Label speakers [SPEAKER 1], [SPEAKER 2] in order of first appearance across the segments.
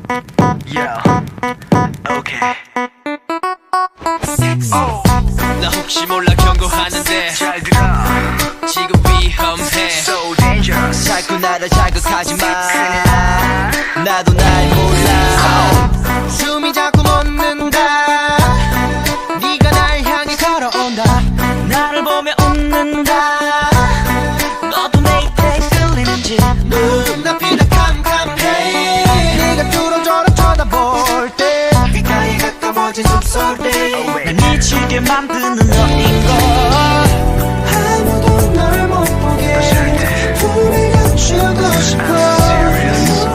[SPEAKER 1] Yeah. Okay. 나 혹시 몰라 경고하는데 잘 들어 지금 위험해 So dangerous 자꾸 나를 자극하지마 나도 날 몰라 숨이 자꾸 멎는다 네가 날 향해 걸어온다 나를 보며 웃는다 너도 내 입에 끌리는지 눈앞이 다 캄캄해 네가 뚫어져라 쳐다볼 때 귓가에 가까워진 숨소리 날 미치게 만드는 너인걸 아무도 널 못 보게 불을 갖추고 싶어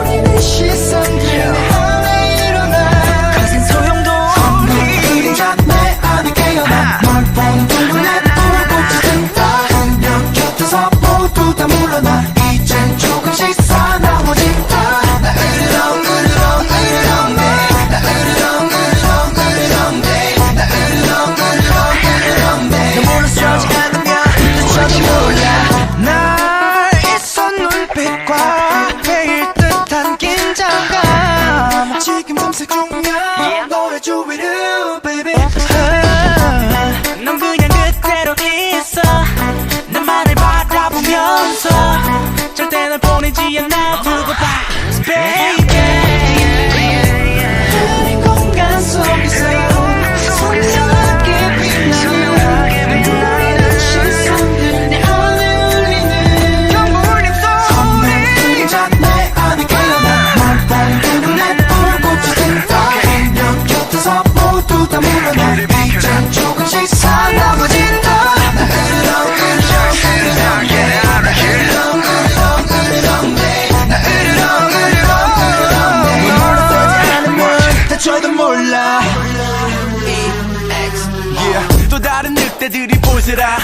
[SPEAKER 1] 우리는 시선들에 하나 일어나 거센 소용도 없니 그림자 내 안에 깨어나 널 보는 눈에 불꽃이 든다 그녀 곁에서 모두 다 물러나 이젠 조금씩 사나워진다 나 으르렁 으르렁 으르렁 내 나 으르렁 으르렁 으르렁 내 나 으르렁 으르렁 으르렁 내 너 몰랐어 아직 않으면 늦어도 몰라 날 있어 눈빛과 매일 듯한 긴장감 지금 검색 중이야 노래 주위를 baby 넌 그냥 그대로 있어 나만을 바라보면서 절대 널 보내지 않아 두고 봐 baby 이 공간 속에서 소리스럽게 빛나는 너의 시선들 내 안에 울리는 경물림 소리 그림자 내 안에 깨어나 널 보는 눈에 불꽃이 든다 그녀 곁에서 모두 다 물러나 이젠 조금씩 사나워진다 나 으르렁 으르렁 으르렁 예 나 으르렁 으르렁 으르렁 나 으르렁 으르렁 으르렁 너 몰라서지 않으면 다쳐도 몰라 yeah. 또 다른 늑대들이 보세라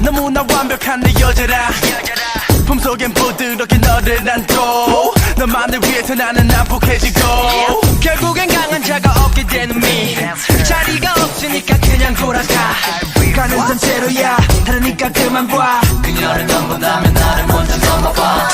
[SPEAKER 1] 너무나 완벽한 내 여자라 품속엔 부드럽게 너를 안고 너만을 위해서 나는 난폭해지고 결국엔 강한 자가 없게 되는 미 자리가 없으니까 그냥 돌아가 가는 전체로야 다르니까 그만 봐 그녀를 넘본다면 나를 먼저 넘어봐